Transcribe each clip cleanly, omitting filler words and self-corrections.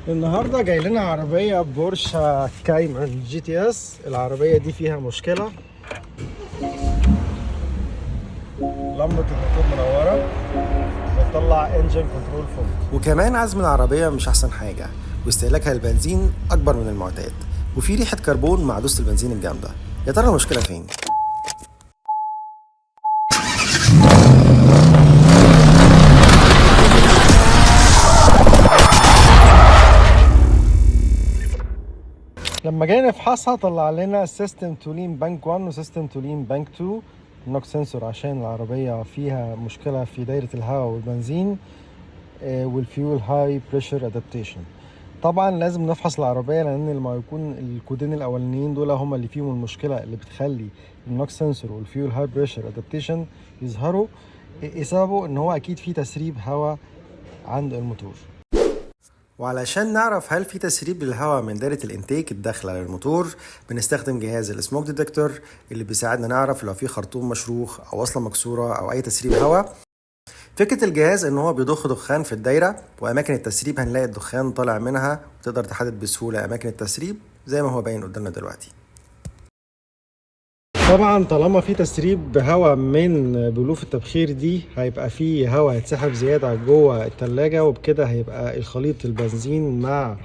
النهارده جاي لنا عربيه بورش كايمن جي تي اس. العربيه دي فيها مشكله، لمبه الموتور منوره، بتطلع انجن كنترول فوق، وكمان عزم العربية مش أحسن حاجة، واستهلاكها للبنزين أكبر من المعتاد، وفي ريحة كربون مع دوسة البنزين الجامدة. يا ترى المشكلة فين؟ لما جينا نفحصها طلع لنا سيستم تولين بانك 1 وسيستم تولين بانك 2 نوك سنسور، عشان العربيه فيها مشكله في دايره الهواء والبنزين والفيول هاي بريشر ادابتيشن. طبعا لازم نفحص العربيه، لان لما يكون الكودين الاولانيين دول هما اللي فيهم المشكله اللي بتخلي النوك سنسور والفيول هاي بريشر ادابتيشن يظهروا، سببه ان هو اكيد في تسريب هواء عند الموتور. وعلشان نعرف هل في تسريب للهواء من دايرة الانتيك الداخلة للموتور، بنستخدم جهاز السموك ديتكتور اللي بيساعدنا نعرف لو في خرطوم مشروخ أو وصلة مكسورة أو أي تسريب هواء. فكرة الجهاز إن هو بيضخ دخان في الدايرة، وأماكن التسريب هنلاقي الدخان طالع منها، وتقدر تحدد بسهولة أماكن التسريب زي ما هو باين قدامنا دلوقتي. طبعا طالما في تسريب هواء من بلوف التبخير دي، هيبقى في هواء هيتسحب زيادة جوه التلاجة، وبكده هيبقى الخليط البنزين مع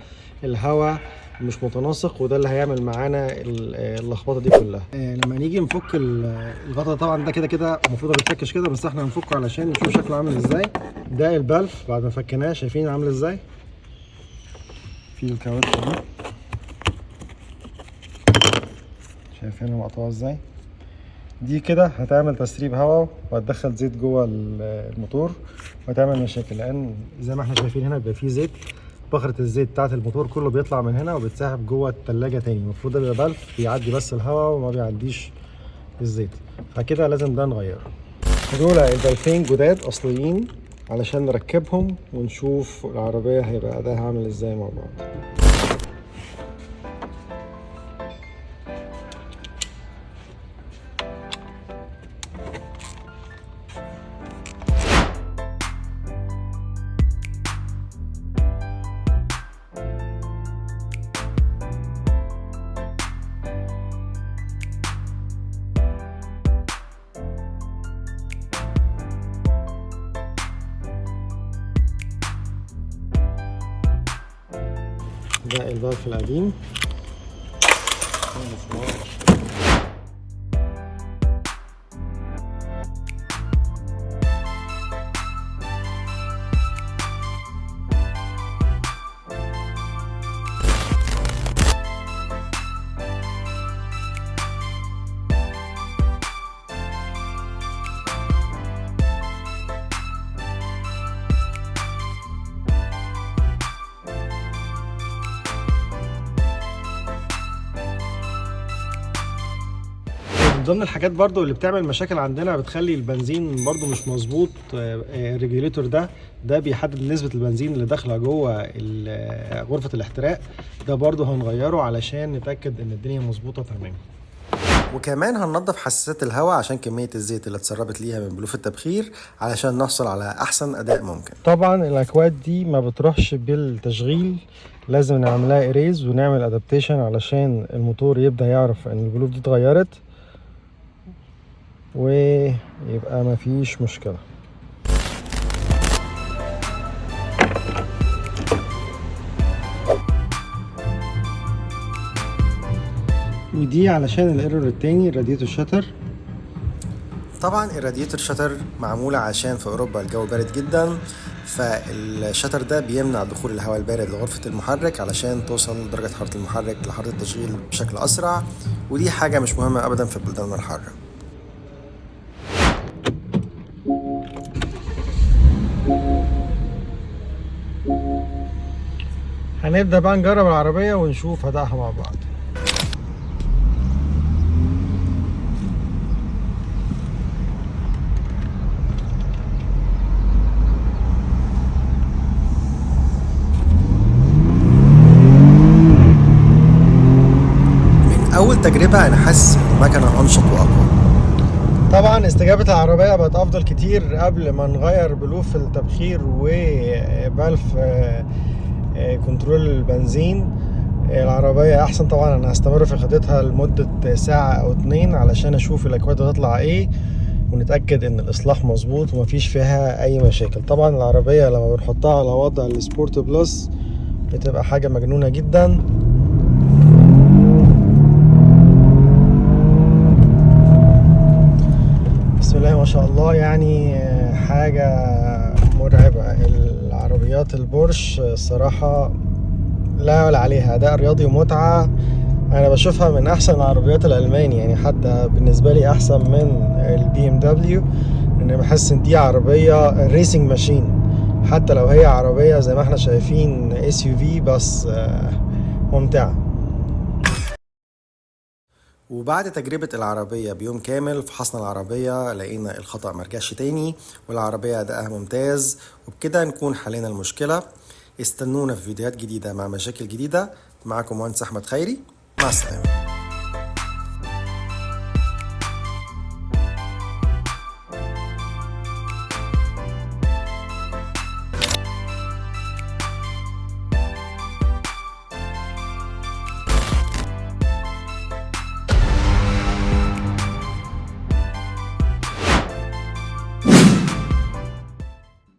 الهواء مش متناسق، وده اللي هيعمل معانا اللخبطة دي كلها. لما نيجي نفك الغطا، طبعا ده كده كده المفروض ما بيتفكش كده، بس احنا هنفكه علشان نشوف شكله عامل ازاي. ده البلف بعد ما فكناه، شايفين عامل ازاي في الكاوتش دي، شايفينها مقطوعة ازاي. دي كده هتعمل تسريب هواء وهتدخل زيت جوه الموتور وهتعمل مشاكل، لان زي ما احنا شايفين هنا بيبقى فيه زيت. بخرة الزيت بتاعت الموتور كله بيطلع من هنا وبيتسحب جوه التلاجة تاني. المفروض ده بيبقى بلف بيعدي بس الهواء وما بيعديش الزيت، فكده لازم ده نغيره. دول البلفين جداد اصليين علشان نركبهم ونشوف العربية هيبقى اداها عامل ازاي مع بعض. ده البلف القديم. من ضمن الحاجات برضو اللي بتعمل مشاكل عندنا، بتخلي البنزين برضو مش مظبوط، الريجوليتور ده بيحدد نسبة البنزين اللي داخلة جوه غرفة الاحتراق. ده برضو هنغيره علشان نتأكد ان الدنيا مظبوطة تمام. وكمان هننضف حساسات الهواء عشان كمية الزيت اللي اتسربت ليها من بلوف التبخير، علشان نحصل على أحسن أداء ممكن. طبعا الأكواد دي ما بتروحش بالتشغيل، لازم نعملها إريز ونعمل أدابتيشن علشان الموتور يبدأ يعرف ان البلوف دي اتغيرت ويبقى مفيش مشكلة. ودي علشان الايرور التاني، الراديتور شاتر. طبعا الراديتور شاتر معمولة عشان في أوروبا الجو بارد جدا، فالشاتر ده بيمنع دخول الهواء البارد لغرفة المحرك علشان توصل درجة حرارة المحرك لحرارة التشغيل بشكل أسرع، ودي حاجة مش مهمة أبدا في بلداننا الحارة. هنبدأ بقى نجرب العربية ونشوف أدائها مع بعض. من أول تجربة أنا حاسس المكنة أنشط وأقوى. طبعا استجابة العربية بقت أفضل كتير قبل ما نغير بلوف التبخير وبلف كنترول البنزين. العربية احسن طبعا، انا هستمر في خدتها لمدة ساعة او 2 علشان اشوف الاكواد هتطلع ايه ونتأكد ان الاصلاح مظبوط ومفيش فيها اي مشاكل. طبعا العربية لما بنحطها على وضع السبورت بلس بتبقى حاجة مجنونة جدا. بسم الله ما شاء الله، يعني حاجة مرعبة. العربيات البورش الصراحة لا يعلى عليها، أداء رياضي ومتعة. أنا بشوفها من أحسن العربيات الألماني، يعني حتى بالنسبة لي أحسن من البي ام دبليو، لأن بحس إن دي عربية ريسنج ماشين، حتى لو هي عربية زي ما احنا شايفين اس يو في، بس ممتعة. وبعد تجربة العربية بيوم كامل فحصنا العربية، لقينا الخطأ مرجعش تاني والعربية أدائها ممتاز، وبكده نكون حلينا المشكلة. استنونا في فيديوهات جديدة مع مشاكل جديدة. معكم مهندس أحمد خيري، مع السلامة.